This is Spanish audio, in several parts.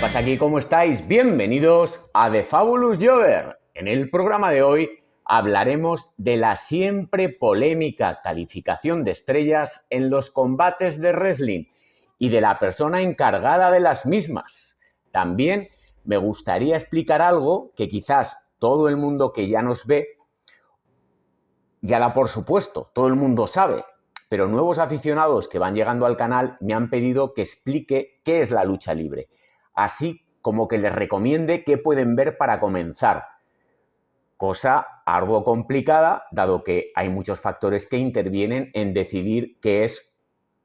pasa aquí? ¿Cómo estáis? Bienvenidos a The Fabulous Jobber. En el programa de hoy hablaremos de la siempre polémica calificación de estrellas en los combates de wrestling y de la persona encargada de las mismas. También me gustaría explicar algo que quizás todo el mundo que ya nos ve, por supuesto, todo el mundo sabe, pero nuevos aficionados que van llegando al canal me han pedido que explique qué es la lucha libre, así como que les recomiende qué pueden ver para comenzar. Cosa algo complicada, dado que hay muchos factores que intervienen en decidir qué es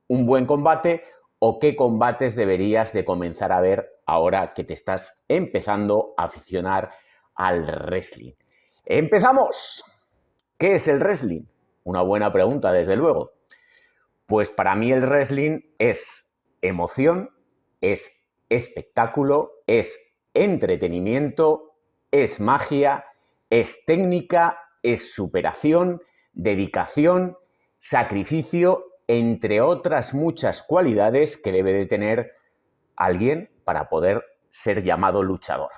un buen combate o qué combates deberías de comenzar a ver ahora que te estás empezando a aficionar al wrestling. ¡Empezamos! ¿Qué es el wrestling? Una buena pregunta, desde luego. Pues para mí el wrestling es emoción, es espectáculo, es entretenimiento, es magia, es técnica, es superación, dedicación, sacrificio, entre otras muchas cualidades que debe de tener alguien para poder ser llamado luchador.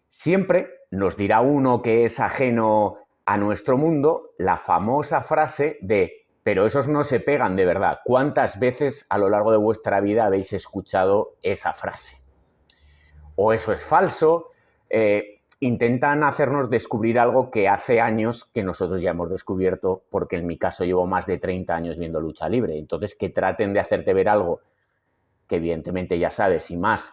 Siempre nos dirá uno que es ajeno a nuestro mundo la famosa frase de «pero esos no se pegan de verdad». ¿Cuántas veces a lo largo de vuestra vida habéis escuchado esa frase? O eso es falso. Intentan hacernos descubrir algo que hace años que nosotros ya hemos descubierto, porque en mi caso llevo más de 30 años viendo lucha libre. Entonces, que traten de hacerte ver algo que evidentemente ya sabes, y más,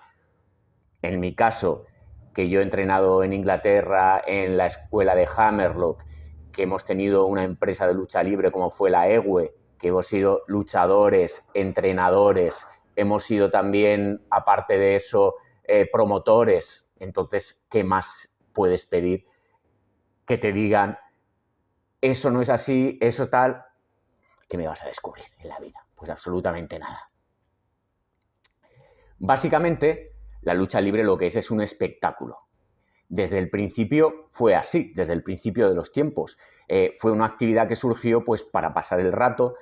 en mi caso, que yo he entrenado en Inglaterra en la escuela de Hammerlock, que hemos tenido una empresa de lucha libre como fue la EWE, que hemos sido luchadores, entrenadores, hemos sido también, aparte de eso, promotores. Entonces, ¿qué más puedes pedir? Que te digan, eso no es así, eso tal. ¿Qué me vas a descubrir en la vida? Pues absolutamente nada. Básicamente, la lucha libre lo que es un espectáculo. Desde el principio fue así, desde el principio de los tiempos. Fue una actividad que surgió pues, para pasar el rato.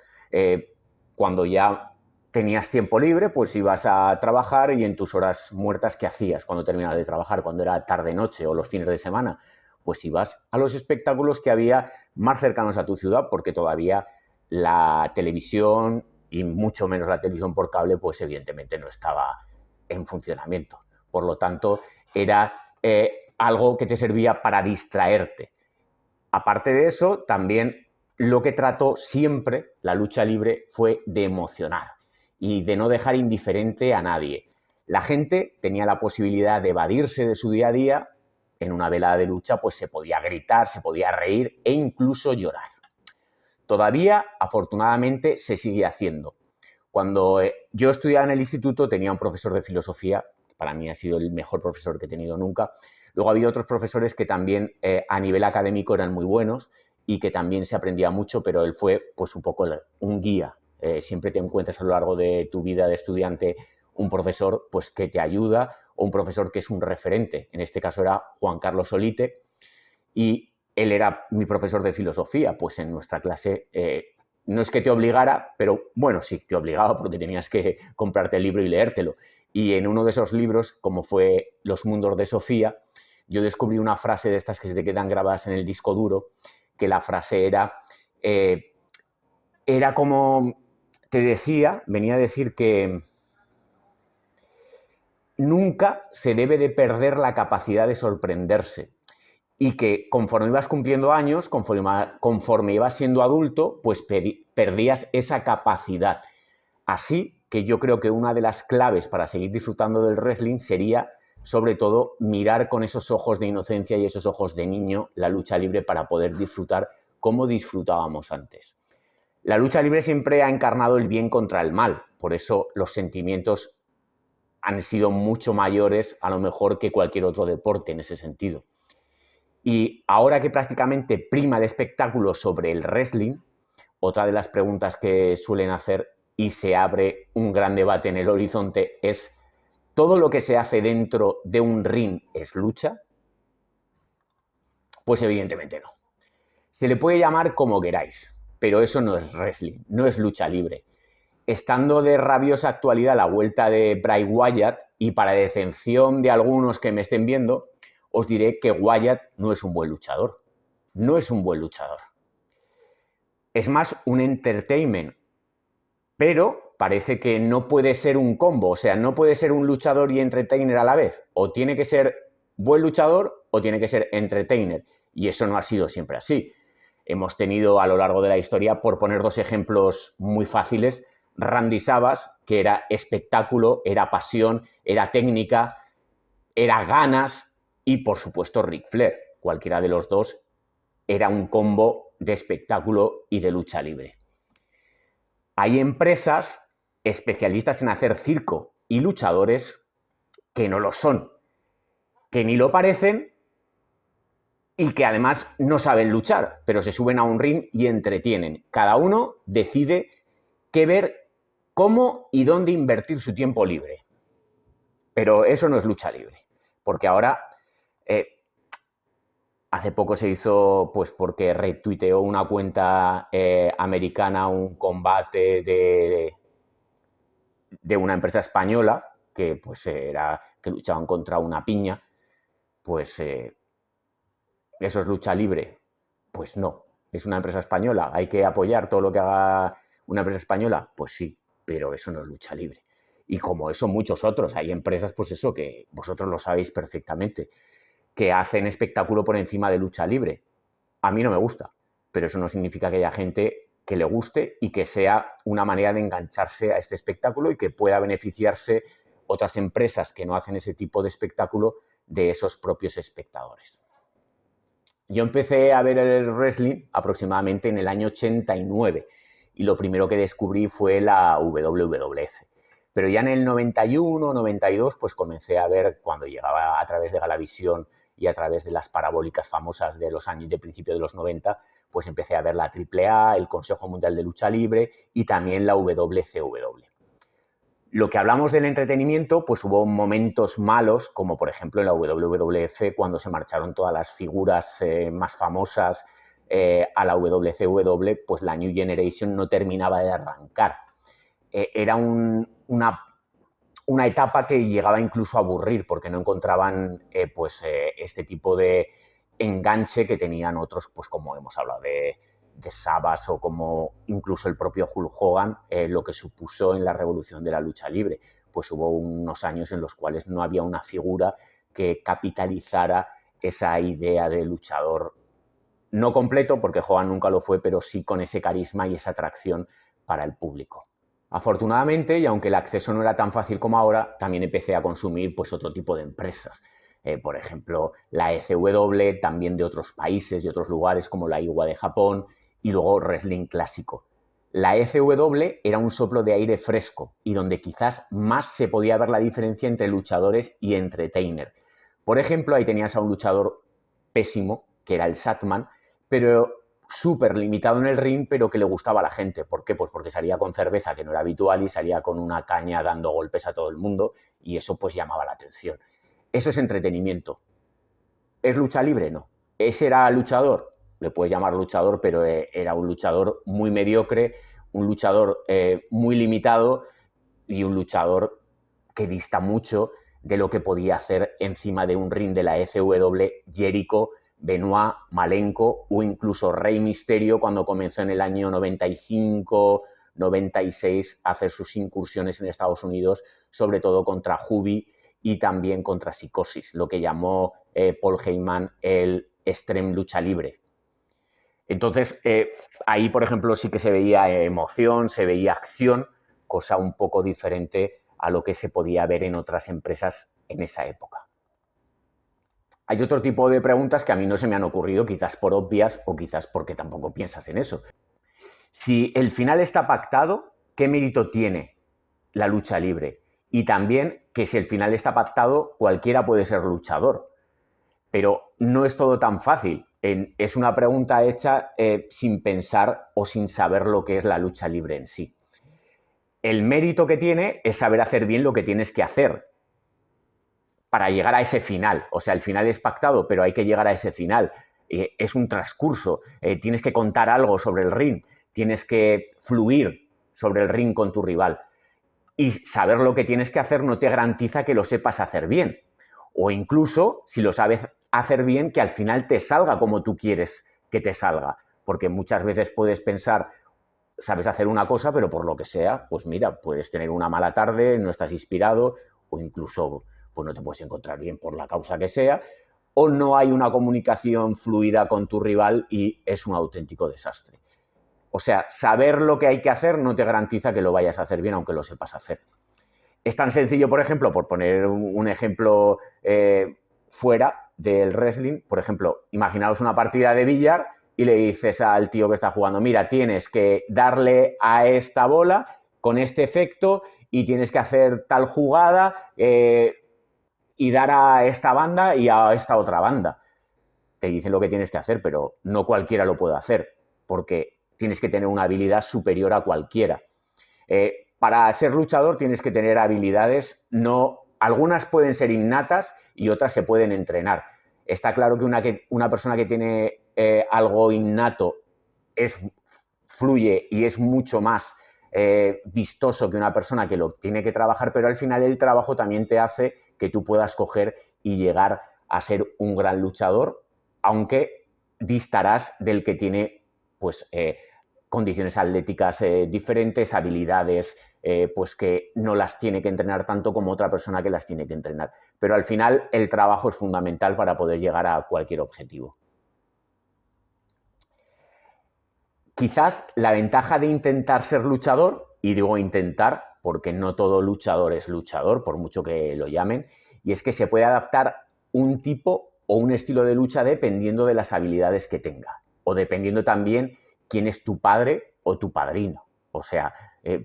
Cuando ya tenías tiempo libre, pues ibas a trabajar, y en tus horas muertas, ¿qué hacías cuando terminabas de trabajar? Cuando era tarde-noche o los fines de semana, pues ibas a los espectáculos que había más cercanos a tu ciudad, porque todavía la televisión, y mucho menos la televisión por cable, pues evidentemente no estaba en funcionamiento. Por lo tanto, era algo que te servía para distraerte. Aparte de eso, también lo que trató siempre la lucha libre fue de emocionar y de no dejar indiferente a nadie. La gente tenía la posibilidad de evadirse de su día a día. En una velada de lucha pues se podía gritar, se podía reír e incluso llorar. Todavía, afortunadamente, se sigue haciendo. Cuando yo estudiaba en el instituto tenía un profesor de filosofía, que para mí ha sido el mejor profesor que he tenido nunca. Luego había otros profesores que también a nivel académico eran muy buenos y que también se aprendía mucho, pero él fue pues un poco un guía. Siempre te encuentras a lo largo de tu vida de estudiante un profesor pues que te ayuda, o un profesor que es un referente. En este caso era Juan Carlos Solite, y él era mi profesor de filosofía. Pues en nuestra clase no es que te obligara, pero bueno, sí, te obligaba porque tenías que comprarte el libro y leértelo. Y en uno de esos libros, como fue Los mundos de Sofía, yo descubrí una frase de estas que se te quedan grabadas en el disco duro, que la frase era como, te decía, venía a decir que nunca se debe de perder la capacidad de sorprenderse, y que conforme ibas cumpliendo años, conforme ibas siendo adulto, pues perdías esa capacidad. Así que yo creo que una de las claves para seguir disfrutando del wrestling sería, sobre todo, mirar con esos ojos de inocencia y esos ojos de niño la lucha libre, para poder disfrutar como disfrutábamos antes. La lucha libre siempre ha encarnado el bien contra el mal, por eso los sentimientos han sido mucho mayores a lo mejor que cualquier otro deporte en ese sentido. Y ahora que prácticamente prima el espectáculo sobre el wrestling, otra de las preguntas que suelen hacer, y se abre un gran debate en el horizonte, es: ¿todo lo que se hace dentro de un ring es lucha? Pues evidentemente no. Se le puede llamar como queráis, pero eso no es wrestling, no es lucha libre. estando de rabiosa actualidad la vuelta de Bray Wyatt, y para decepción de algunos que me estén viendo, os diré que Wyatt no es un buen luchador. No es un buen luchador. Es más un entertainment, pero parece que no puede ser un combo, o sea, no puede ser un luchador y entertainer a la vez. O tiene que ser buen luchador o tiene que ser entertainer. Y eso no ha sido siempre así. Hemos tenido a lo largo de la historia, por poner dos ejemplos muy fáciles, Randy Savage, que era espectáculo, era pasión, era técnica, era ganas, y por supuesto Ric Flair. Cualquiera de los dos era un combo de espectáculo y de lucha libre. Hay empresas especialistas en hacer circo y luchadores que no lo son, que ni lo parecen y que además no saben luchar, pero se suben a un ring y entretienen. Cada uno decide qué ver, cómo y dónde invertir su tiempo libre. Pero eso no es lucha libre, porque ahora, hace poco se hizo, pues porque retuiteó una cuenta americana un combate de una empresa española que pues que luchaban contra una piña, pues ¿eso es lucha libre? Pues no, es una empresa española, hay que apoyar todo lo que haga una empresa española, pues sí, pero eso no es lucha libre. Y como eso muchos otros, hay empresas, pues eso, que vosotros lo sabéis perfectamente, que hacen espectáculo por encima de lucha libre. A mí no me gusta, pero eso no significa que haya gente que le guste y que sea una manera de engancharse a este espectáculo y que pueda beneficiarse otras empresas que no hacen ese tipo de espectáculo de esos propios espectadores. Yo empecé a ver el wrestling aproximadamente en el año 89 y lo primero que descubrí fue la WWF. Pero ya en el 91, 92, pues comencé a ver, cuando llegaba a través de Galavisión y a través de las parabólicas famosas de los años de principio de los 90, pues empecé a ver la AAA, el Consejo Mundial de Lucha Libre y también la WCW. Lo que hablamos del entretenimiento, pues hubo momentos malos, como por ejemplo en la WWF, cuando se marcharon todas las figuras más famosas a la WCW, pues la New Generation no terminaba de arrancar. Era una etapa que llegaba incluso a aburrir, porque no encontraban este tipo de enganche que tenían otros, pues como hemos hablado de Savage o como incluso el propio Hulk Hogan, lo que supuso en la revolución de la lucha libre. Pues hubo unos años en los cuales no había una figura que capitalizara esa idea de luchador, no completo, porque Hogan nunca lo fue, pero sí con ese carisma y esa atracción para el público. Afortunadamente, y aunque el acceso no era tan fácil como ahora, también empecé a consumir pues otro tipo de empresas. Por ejemplo, la SW, también de otros países y otros lugares como la IWA de Japón, y luego wrestling clásico. La SW era un soplo de aire fresco y donde quizás más se podía ver la diferencia entre luchadores y entertainer. Por ejemplo, ahí tenías a un luchador pésimo, que era el Satman, pero súper limitado en el ring, pero que le gustaba a la gente. ¿Por qué? Pues porque salía con cerveza, que no era habitual, y salía con una caña dando golpes a todo el mundo, y eso pues llamaba la atención. Eso es entretenimiento. ¿Es lucha libre? No. ¿Ese era luchador? Le puedes llamar luchador, pero era un luchador muy mediocre, un luchador muy limitado y un luchador que dista mucho de lo que podía hacer encima de un ring de la SW Jericho, Benoit, Malenko o incluso Rey Mysterio cuando comenzó en el año 95, 96 a hacer sus incursiones en Estados Unidos, sobre todo contra Juvi y también contra Psicosis, lo que llamó Paul Heyman el extreme lucha libre. Entonces, ahí, por ejemplo, sí que se veía emoción, se veía acción, cosa un poco diferente a lo que se podía ver en otras empresas en esa época. Hay otro tipo de preguntas que a mí no se me han ocurrido, quizás por obvias o quizás porque tampoco piensas en eso. Si el final está pactado, ¿qué mérito tiene la lucha libre? Y también que si el final está pactado, cualquiera puede ser luchador. Pero no es todo tan fácil. Es una pregunta hecha sin pensar o sin saber lo que es la lucha libre en sí. El mérito que tiene es saber hacer bien lo que tienes que hacer para llegar a ese final. O sea, el final es pactado, pero hay que llegar a ese final. Es un transcurso. Tienes que contar algo sobre el ring. Tienes que fluir sobre el ring con tu rival. Y saber lo que tienes que hacer no te garantiza que lo sepas hacer bien. O incluso, si lo sabes hacer bien, que al final te salga como tú quieres que te salga. Porque muchas veces puedes pensar, sabes hacer una cosa, pero por lo que sea, pues mira, puedes tener una mala tarde, no estás inspirado, o incluso pues no te puedes encontrar bien por la causa que sea, o no hay una comunicación fluida con tu rival y es un auténtico desastre. O sea, saber lo que hay que hacer no te garantiza que lo vayas a hacer bien, aunque lo sepas hacer. Es tan sencillo, por ejemplo, por poner un ejemplo fuera del wrestling, por ejemplo, imaginaos una partida de billar y le dices al tío que está jugando, mira, tienes que darle a esta bola con este efecto y tienes que hacer tal jugada y dar a esta banda y a esta otra banda. Te dicen lo que tienes que hacer, pero no cualquiera lo puede hacer, porque tienes que tener una habilidad superior a cualquiera. Para ser luchador tienes que tener habilidades, algunas pueden ser innatas y otras se pueden entrenar. Está claro que una persona que tiene algo innato fluye y es mucho más vistoso que una persona que lo tiene que trabajar, pero al final el trabajo también te hace que tú puedas coger y llegar a ser un gran luchador, aunque distarás del que tiene pues condiciones atléticas diferentes, habilidades pues que no las tiene que entrenar tanto como otra persona que las tiene que entrenar. Pero al final el trabajo es fundamental para poder llegar a cualquier objetivo. Quizás la ventaja de intentar ser luchador, y digo intentar porque no todo luchador es luchador, por mucho que lo llamen, y es que se puede adaptar un tipo o un estilo de lucha dependiendo de las habilidades que tenga, o dependiendo también quién es tu padre o tu padrino. O sea,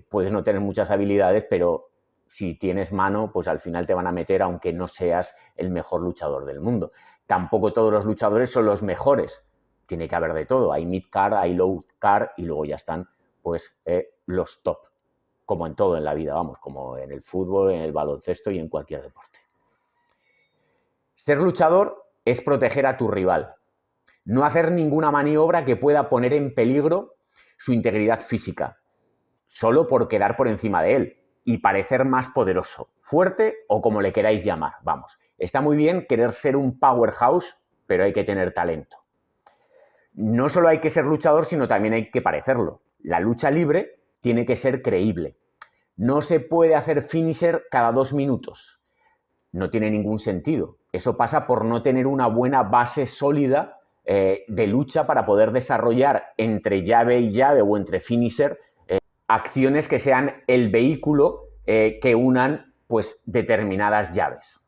puedes no tener muchas habilidades, pero si tienes mano, pues al final te van a meter aunque no seas el mejor luchador del mundo. Tampoco todos los luchadores son los mejores. Tiene que haber de todo. Hay mid-card, hay low-card y luego ya están pues los top. Como en todo en la vida, vamos, como en el fútbol, en el baloncesto y en cualquier deporte. Ser luchador es proteger a tu rival. No hacer ninguna maniobra que pueda poner en peligro su integridad física, solo por quedar por encima de él y parecer más poderoso, fuerte o como le queráis llamar. Vamos, está muy bien querer ser un powerhouse, pero hay que tener talento. No solo hay que ser luchador, sino también hay que parecerlo. La lucha libre tiene que ser creíble. No se puede hacer finisher cada 2 minutos. No tiene ningún sentido. Eso pasa por no tener una buena base sólida de lucha para poder desarrollar entre llave y llave o entre finisher acciones que sean el vehículo que unan pues, determinadas llaves.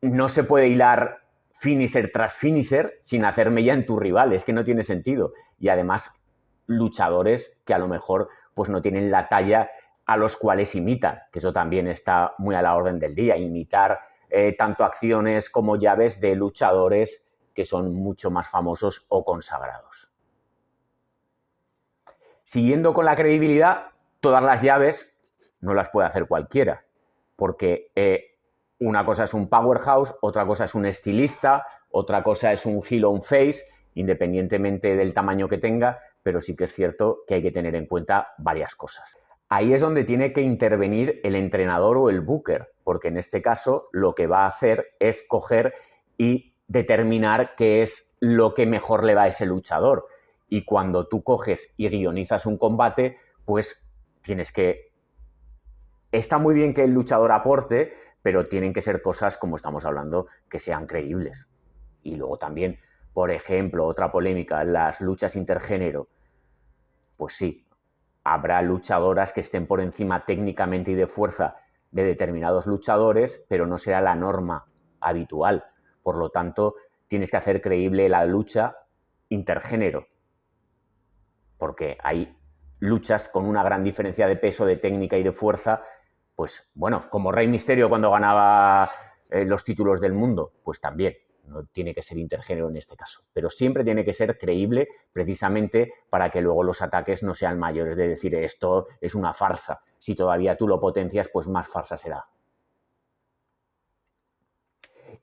No se puede hilar finisher tras finisher sin hacer mella en tu rival, es que no tiene sentido. Y además, luchadores que a lo mejor pues, no tienen la talla a los cuales imitan, que eso también está muy a la orden del día, imitar tanto acciones como llaves de luchadores que son mucho más famosos o consagrados. Siguiendo con la credibilidad, todas las llaves no las puede hacer cualquiera, porque una cosa es un powerhouse, otra cosa es un estilista, otra cosa es un heel o un face, independientemente del tamaño que tenga, pero sí que es cierto que hay que tener en cuenta varias cosas. Ahí es donde tiene que intervenir el entrenador o el booker, porque en este caso lo que va a hacer es coger y determinar qué es lo que mejor le va a ese luchador. Y cuando tú coges y guionizas un combate, pues tienes que... Está muy bien que el luchador aporte, pero tienen que ser cosas, como estamos hablando, que sean creíbles. Y luego también, por ejemplo, otra polémica, las luchas intergénero. Pues sí, habrá luchadoras que estén por encima técnicamente y de fuerza de determinados luchadores, pero no será la norma habitual. Por lo tanto, tienes que hacer creíble la lucha intergénero, porque hay luchas con una gran diferencia de peso, de técnica y de fuerza, pues bueno, como Rey Mysterio cuando ganaba los títulos del mundo, pues también. No tiene que ser intergénero en este caso, pero siempre tiene que ser creíble precisamente para que luego los ataques no sean mayores de decir esto es una farsa. Si todavía tú lo potencias, pues más farsa será.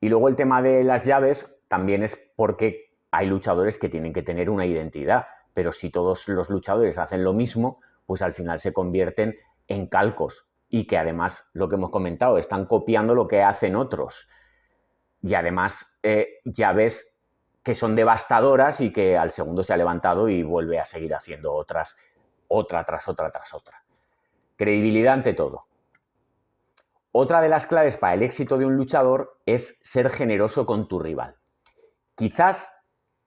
Y luego el tema de las llaves también es porque hay luchadores que tienen que tener una identidad, pero si todos los luchadores hacen lo mismo, pues al final se convierten en calcos y que además, lo que hemos comentado, están copiando lo que hacen otros. Y además ya ves que son devastadoras y que al segundo se ha levantado y vuelve a seguir haciendo otra tras otra tras otra. Credibilidad ante todo. Otra de las claves para el éxito de un luchador es ser generoso con tu rival. Quizás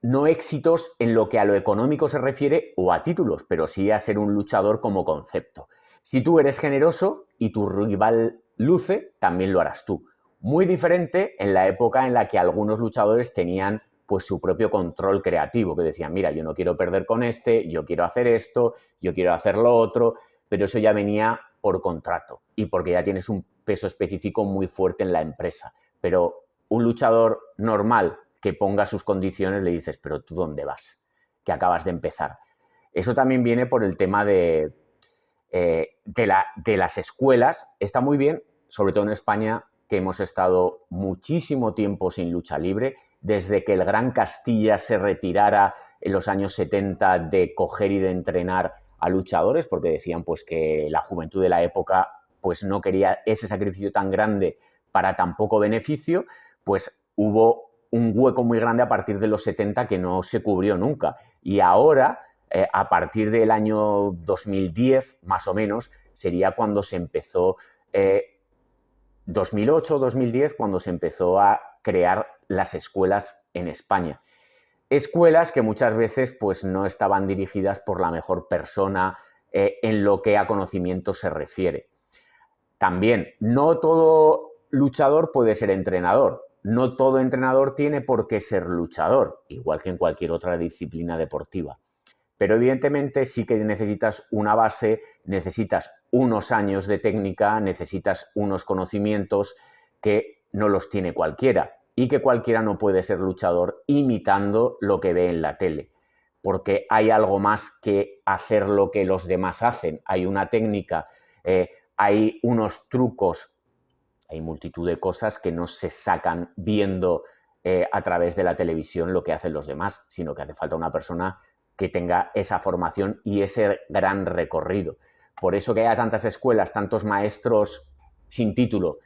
no éxitos en lo que a lo económico se refiere o a títulos, pero sí a ser un luchador como concepto. Si tú eres generoso y tu rival luce, también lo harás tú. Muy diferente en la época en la que algunos luchadores tenían pues su propio control creativo, que decían, mira, yo no quiero perder con este, yo quiero hacer esto, yo quiero hacer lo otro, pero eso ya venía por contrato y porque ya tienes un peso específico muy fuerte en la empresa. Pero un luchador normal que ponga sus condiciones le dices, pero ¿tú dónde vas? Que acabas de empezar. Eso también viene por el tema de las escuelas. Está muy bien, sobre todo en España, que hemos estado muchísimo tiempo sin lucha libre, desde que el Gran Castilla se retirara en los años 70 de coger y de entrenar a luchadores, porque decían pues que la juventud de la época pues no quería ese sacrificio tan grande para tan poco beneficio, pues hubo un hueco muy grande a partir de los 70 que no se cubrió nunca. Y ahora, a partir del año 2010, más o menos, sería cuando se empezó, 2008 o 2010, cuando se empezó a crear las escuelas en España. Escuelas que muchas veces pues, no estaban dirigidas por la mejor persona en lo que a conocimiento se refiere. También, no todo luchador puede ser entrenador. No todo entrenador tiene por qué ser luchador, igual que en cualquier otra disciplina deportiva. Pero evidentemente sí que necesitas una base, necesitas unos años de técnica, necesitas unos conocimientos que no los tiene cualquiera y que cualquiera no puede ser luchador imitando lo que ve en la tele, porque hay algo más que hacer lo que los demás hacen. Hay una técnica, hay unos trucos, hay multitud de cosas que no se sacan viendo a través de la televisión lo que hacen los demás, sino que hace falta una persona que tenga esa formación y ese gran recorrido. Por eso que haya tantas escuelas, tantos maestros sin título,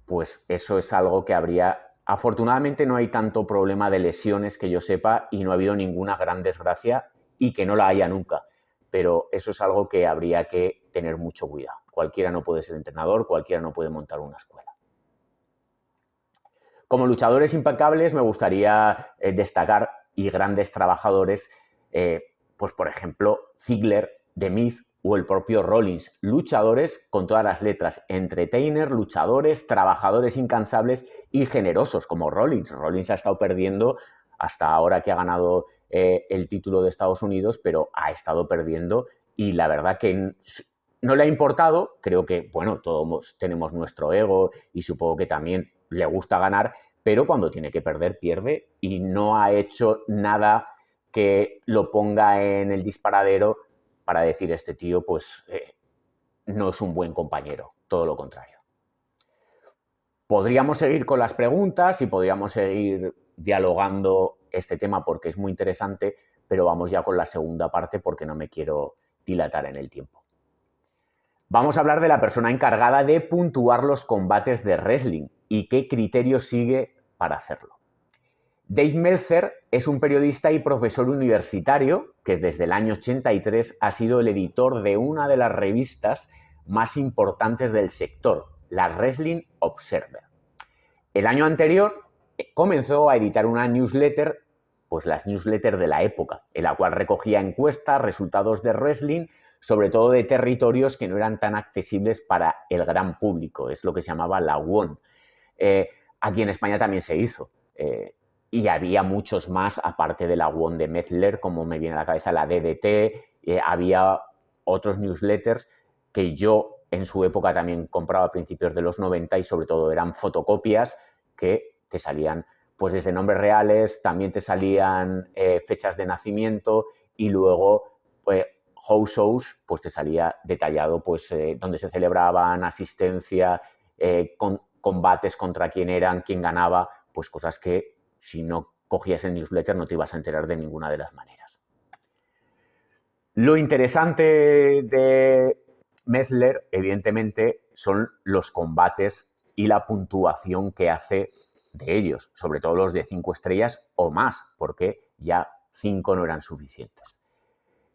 pues eso es algo que habría... Afortunadamente no hay tanto problema de lesiones que yo sepa y no ha habido ninguna gran desgracia y que no la haya nunca. Pero eso es algo que habría que tener mucho cuidado. Cualquiera no puede ser entrenador, cualquiera no puede montar una escuela. Como luchadores impecables me gustaría destacar y grandes trabajadores, pues por ejemplo Ziggler, The Miz o el propio Rollins, luchadores con todas las letras, entertainer, luchadores, trabajadores incansables y generosos como Rollins. Rollins ha estado perdiendo hasta ahora que ha ganado el título de Estados Unidos, pero ha estado perdiendo y la verdad que no le ha importado. Creo que, bueno, todos tenemos nuestro ego y supongo que también le gusta ganar, pero cuando tiene que perder, pierde y no ha hecho nada que lo ponga en el disparadero para decir este tío pues no es un buen compañero, todo lo contrario. Podríamos seguir con las preguntas y podríamos seguir dialogando este tema porque es muy interesante, pero vamos ya con la segunda parte porque no me quiero dilatar en el tiempo. Vamos a hablar de la persona encargada de puntuar los combates de wrestling y qué criterio sigue para hacerlo. Dave Meltzer es un periodista y profesor universitario que desde el año 83 ha sido el editor de una de las revistas más importantes del sector, la Wrestling Observer. El año anterior comenzó a editar una newsletter, pues las newsletters de la época, en la cual recogía encuestas, resultados de wrestling, sobre todo de territorios que no eran tan accesibles para el gran público, es lo que se llamaba la WON. Aquí en España también se hizo. Y había muchos más, aparte de la WON de Meltzer, como me viene a la cabeza la DDT, había otros newsletters que yo en su época también compraba a principios de los 90 y sobre todo eran fotocopias que te salían pues desde nombres reales, también te salían fechas de nacimiento y luego pues, house shows, pues te salía detallado pues donde se celebraban, asistencia, combates contra quién eran, quién ganaba, pues cosas que si no cogías el newsletter no te ibas a enterar de ninguna de las maneras. Lo interesante de Mezler, evidentemente, son los combates y la puntuación que hace de ellos, sobre todo los de 5 estrellas o más, porque ya 5 no eran suficientes.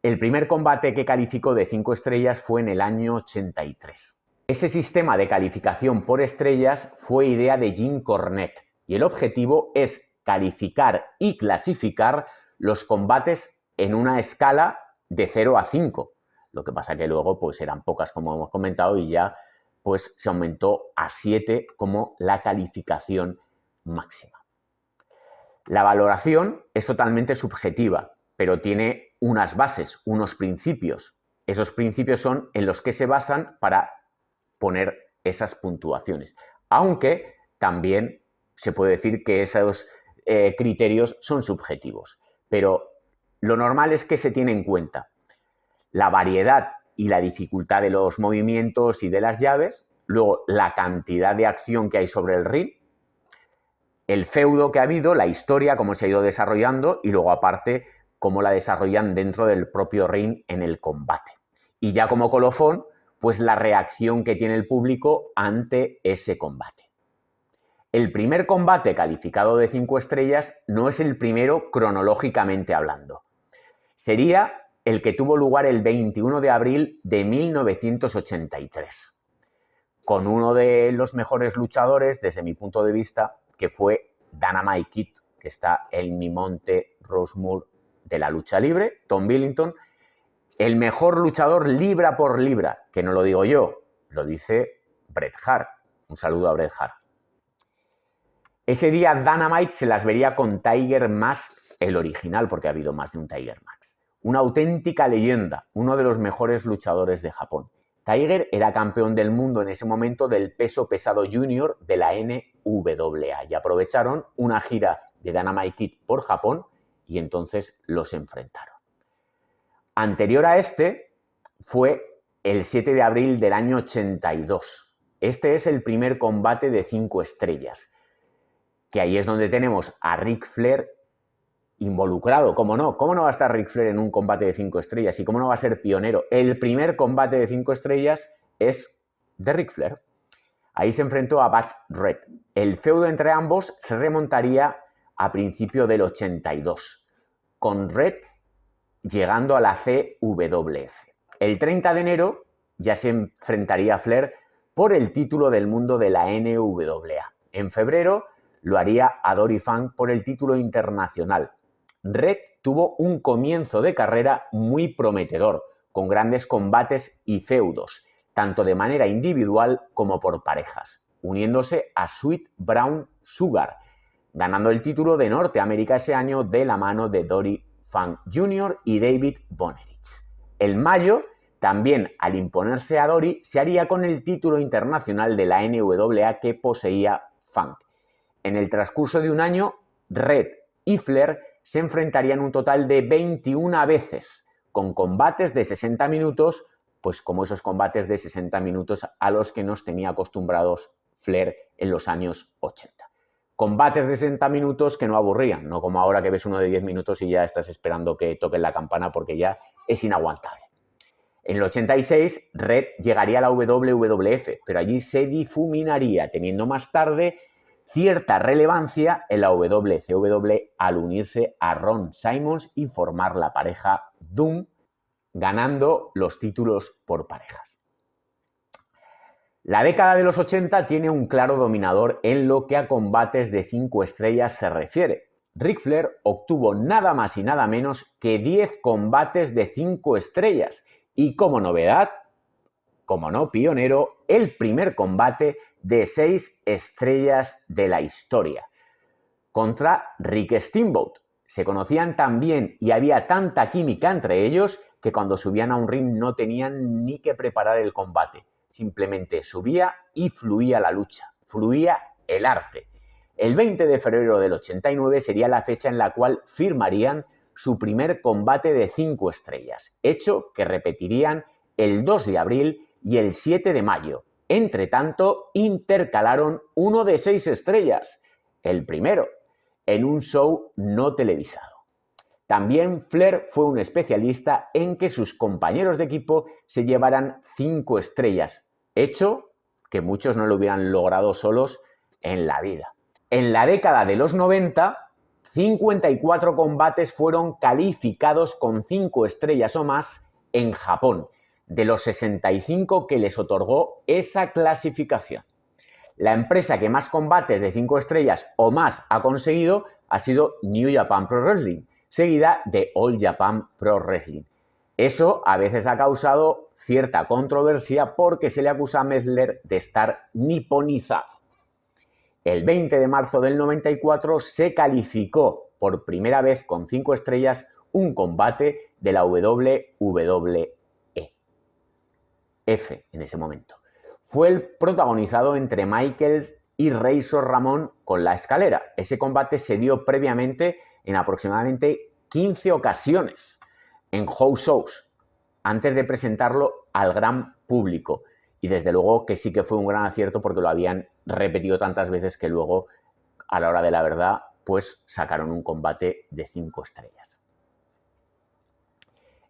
El primer combate que calificó de 5 estrellas fue en el año 83. Ese sistema de calificación por estrellas fue idea de Jim Cornette y el objetivo es calificar y clasificar los combates en una escala de 0 a 5. Lo que pasa que luego pues eran pocas, como hemos comentado, y ya pues se aumentó a 7 como la calificación máxima. La valoración es totalmente subjetiva, pero tiene unas bases, unos principios. Esos principios son en los que se basan para poner esas puntuaciones. Aunque también se puede decir que esos criterios son subjetivos. Pero lo normal es que se tiene en cuenta la variedad y la dificultad de los movimientos y de las llaves, luego la cantidad de acción que hay sobre el ring, el feudo que ha habido, la historia, cómo se ha ido desarrollando y luego aparte cómo la desarrollan dentro del propio ring en el combate. Y ya como colofón, pues la reacción que tiene el público ante ese combate. El primer combate calificado de 5 estrellas no es el primero cronológicamente hablando. Sería el que tuvo lugar el 21 de abril de 1983, con uno de los mejores luchadores, desde mi punto de vista, que fue Dynamite Kid, que está en mi monte Rushmore de la lucha libre, Tom Billington, el mejor luchador libra por libra, que no lo digo yo, lo dice Bret Hart. Un saludo a Bret Hart. Ese día Dynamite se las vería con Tiger Mask, el original, porque ha habido más de un Tiger Mask. Una auténtica leyenda, uno de los mejores luchadores de Japón. Tiger era campeón del mundo en ese momento del peso pesado junior de la NWA y aprovecharon una gira de Dynamite Kid por Japón y entonces los enfrentaron. Anterior a este fue el 7 de abril del año 82. Este es el primer combate de 5 estrellas, que ahí es donde tenemos a Ric Flair involucrado, ¿cómo no? ¿Cómo no va a estar Ric Flair en un combate de 5 estrellas? ¿Y cómo no va a ser pionero? El primer combate de 5 estrellas es de Ric Flair. Ahí se enfrentó a Butch Red. El feudo entre ambos se remontaría a principio del 82, con Red llegando a la CWF. El 30 de enero ya se enfrentaría a Flair por el título del mundo de la NWA. En febrero lo haría a Dory Funk por el título internacional. Red tuvo un comienzo de carrera muy prometedor, con grandes combates y feudos, tanto de manera individual como por parejas, uniéndose a Sweet Brown Sugar, ganando el título de Norteamérica ese año de la mano de Dory Funk Jr. y David Bonerich. En mayo, también al imponerse a Dory, se haría con el título internacional de la NWA que poseía Funk. En el transcurso de un año, Red y Flair se enfrentarían un total de 21 veces, con combates de 60 minutos, pues como esos combates de 60 minutos a los que nos tenía acostumbrados Flair en los años 80. Combates de 60 minutos que no aburrían, no como ahora que ves uno de 10 minutos y ya estás esperando que toquen la campana porque ya es inaguantable. En el 86, Red llegaría a la WWF, pero allí se difuminaría, teniendo más tarde cierta relevancia en la WCW al unirse a Ron Simmons y formar la pareja Doom, ganando los títulos por parejas. La década de los 80 tiene un claro dominador en lo que a combates de 5 estrellas se refiere. Ric Flair obtuvo nada más y nada menos que 10 combates de 5 estrellas y como novedad, como no pionero, el primer combate de 6 estrellas de la historia contra Rick Steamboat. Se conocían tan bien y había tanta química entre ellos que cuando subían a un ring no tenían ni que preparar el combate. Simplemente subía y fluía la lucha, fluía el arte. El 20 de febrero del 89 sería la fecha en la cual firmarían su primer combate de 5 estrellas, hecho que repetirían el 2 de abril y el 7 de mayo. Entre tanto, intercalaron uno de 6 estrellas, el primero, en un show no televisado. También Flair fue un especialista en que sus compañeros de equipo se llevaran 5 estrellas, hecho que muchos no lo hubieran logrado solos en la vida. En la década de los 90, 54 combates fueron calificados con 5 estrellas o más en Japón, de los 65 que les otorgó esa clasificación. La empresa que más combates de 5 estrellas o más ha conseguido ha sido New Japan Pro Wrestling, seguida de All Japan Pro Wrestling. Eso a veces ha causado cierta controversia porque se le acusa a Meltzer de estar niponizado. El 20 de marzo del 94 se calificó por primera vez con 5 estrellas un combate de la WWE. F en ese momento. Fue el protagonizado entre Michael y Razor Ramón con la escalera. Ese combate se dio previamente en aproximadamente 15 ocasiones en house shows antes de presentarlo al gran público. Y desde luego que sí que fue un gran acierto porque lo habían repetido tantas veces que luego, a la hora de la verdad, pues sacaron un combate de 5 estrellas.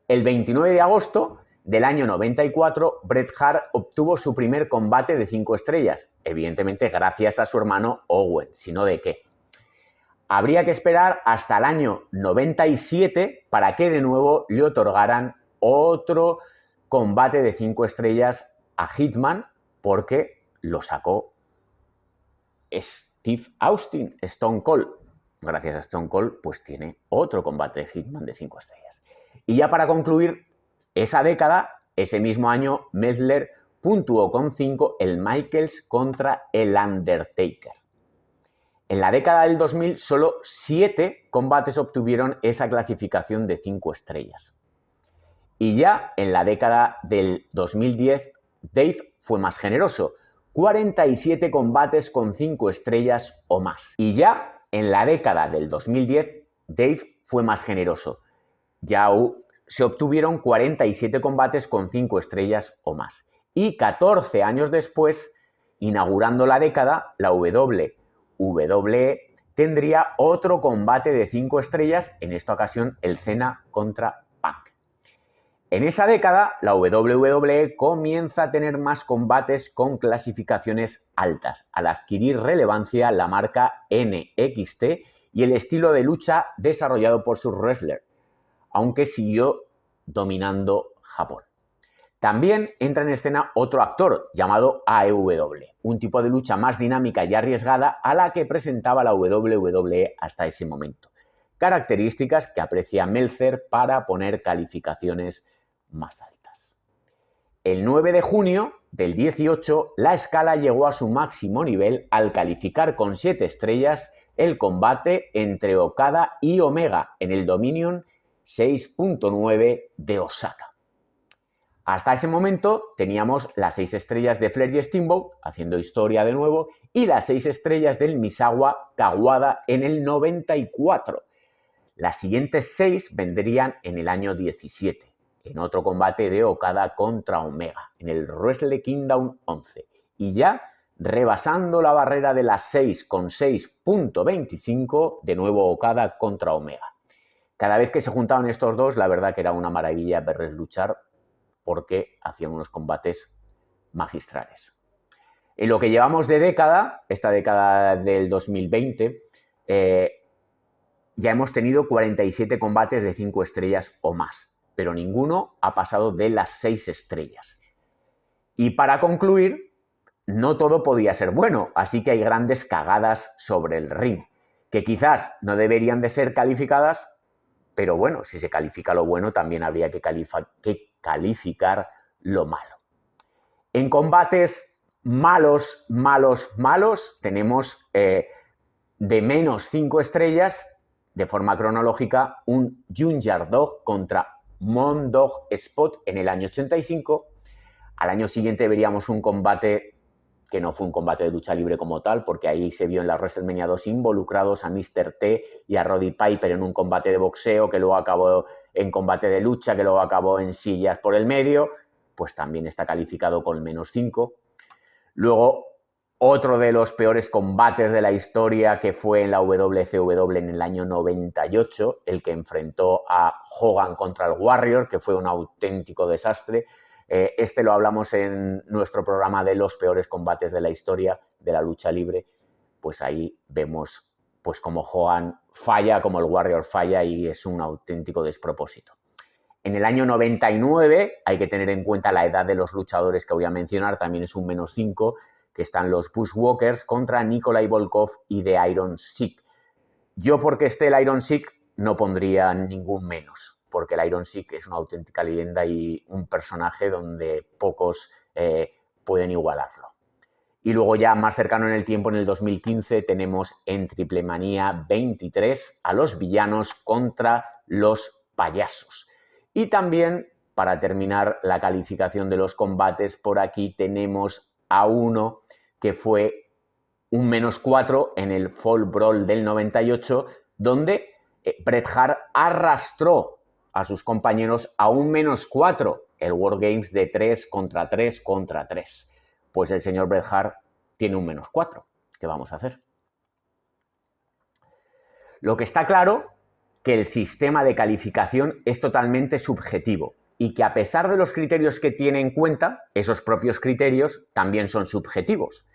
El 29 de agosto del año 94, Bret Hart obtuvo su primer combate de 5 estrellas, evidentemente gracias a su hermano Owen, si no de qué. Habría que esperar hasta el año 97 para que de nuevo le otorgaran otro combate de 5 estrellas a Hitman, porque lo sacó Steve Austin, Stone Cold. Gracias a Stone Cold, pues tiene otro combate de Hitman de 5 estrellas. Y ya para concluir esa década, ese mismo año, Meltzer puntuó con 5 el Michaels contra el Undertaker. En la década del 2000, solo 7 combates obtuvieron esa clasificación de 5 estrellas. Y ya en la década del 2010, Dave fue más generoso, 47 combates con 5 estrellas o más. Y ya en la década del 2010, Dave fue más generoso, ya se obtuvieron 47 combates con 5 estrellas o más. Y 14 años después, inaugurando la década, la WWE tendría otro combate de 5 estrellas, en esta ocasión el Cena contra Punk. En esa década, la WWE comienza a tener más combates con clasificaciones altas, al adquirir relevancia la marca NXT y el estilo de lucha desarrollado por sus wrestlers, aunque siguió dominando Japón. También entra en escena otro actor llamado AEW, un tipo de lucha más dinámica y arriesgada a la que presentaba la WWE hasta ese momento. Características que aprecia Meltzer para poner calificaciones más altas. El 9 de junio del 18, la escala llegó a su máximo nivel al calificar con 7 estrellas el combate entre Okada y Omega en el Dominion 6.9 de Osaka. Hasta ese momento teníamos las 6 estrellas de Flair y Steamboat, haciendo historia de nuevo, y las 6 estrellas del Misawa Kawada en el 94. Las siguientes 6 vendrían en el año 17, en otro combate de Okada contra Omega, en el Wrestle Kingdom 11. Y ya rebasando la barrera de las 6 con 6.25, de nuevo Okada contra Omega. Cada vez que se juntaban estos dos, la verdad que era una maravilla verles luchar porque hacían unos combates magistrales. En lo que llevamos de década, esta década del 2020, ya hemos tenido 47 combates de 5 estrellas o más, pero ninguno ha pasado de las 6 estrellas. Y para concluir, no todo podía ser bueno, así que hay grandes cagadas sobre el ring, que quizás no deberían de ser calificadas, pero bueno, si se califica lo bueno, también habría que calificar lo malo. En combates malos, tenemos de menos 5 estrellas, de forma cronológica, un Junkyard Dog contra Moon Dog Spot en el año 85. Al año siguiente veríamos un combate que no fue un combate de lucha libre como tal, porque ahí se vio en la WrestleMania 2 involucrados a Mr. T y a Roddy Piper en un combate de boxeo que luego acabó en combate de lucha, que luego acabó en sillas por el medio, pues también está calificado con menos 5. Luego Otro de los peores combates de la historia, que fue en la WCW en el año 98, el que enfrentó a Hogan contra el Warrior, que fue un auténtico desastre. Este lo hablamos en nuestro programa de los peores combates de la historia de la lucha libre. Pues ahí vemos pues cómo Hogan falla, como el Warrior falla, y es un auténtico despropósito. En el año 99 hay que tener en cuenta la edad de los luchadores que voy a mencionar, también es un -5, que están los Bushwhackers contra Nikolai Volkov y The Iron Sheik. Yo, porque esté el Iron Sheik, no pondría ningún menos, porque el Iron Sheik es una auténtica leyenda y un personaje donde pocos pueden igualarlo. Y luego ya más cercano en el tiempo, en el 2015, tenemos en Triple Manía 23 a los villanos contra los payasos. Y también, para terminar la calificación de los combates, por aquí tenemos a uno que fue un -4 en el Fall Brawl del 98, donde Bret Hart arrastró a sus compañeros a un -4, el War Games de 3 contra 3 contra 3. Pues el señor Bret Hart tiene un -4. ¿Qué vamos a hacer? Lo que está claro, que el sistema de calificación es totalmente subjetivo y que, a pesar de los criterios que tiene en cuenta, esos propios criterios también son subjetivos.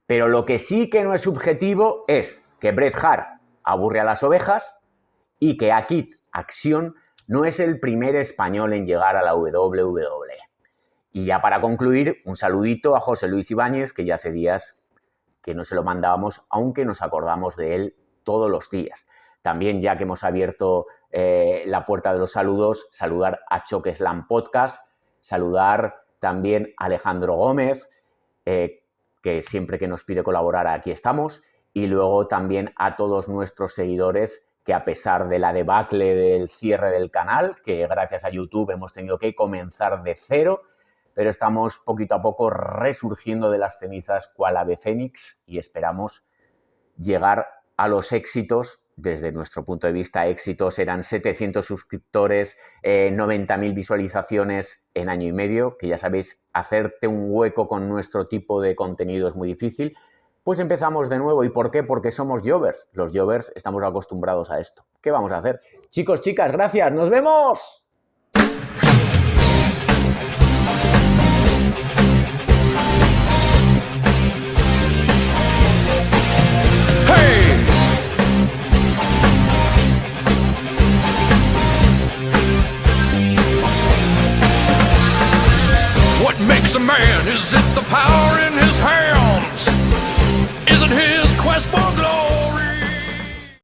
Pero lo que sí que no es subjetivo es que Bret Hart aburre a las ovejas y que Akit Action no es el primer español en llegar a la WWE. Y ya para concluir, un saludito a José Luis Ibáñez, que ya hace días que no se lo mandábamos, aunque nos acordamos de él todos los días. También, ya que hemos abierto la puerta de los saludos, saludar a Choque Slam Podcast, saludar también a Alejandro Gómez, que siempre que nos pide colaborar aquí estamos, y luego también a todos nuestros seguidores que, a pesar de la debacle del cierre del canal, que gracias a YouTube hemos tenido que comenzar de cero, pero estamos poquito a poco resurgiendo de las cenizas cual ave fénix y esperamos llegar a los éxitos. Desde nuestro punto de vista, éxitos eran 700 suscriptores, 90.000 visualizaciones en año y medio, que ya sabéis, hacerte un hueco con nuestro tipo de contenido es muy difícil. Pues empezamos de nuevo. ¿Y por qué? Porque somos Jovers. Los Jovers estamos acostumbrados a esto. ¿Qué vamos a hacer? Chicos, chicas, gracias. ¡Nos vemos! Makes a man, is it the power in his hands?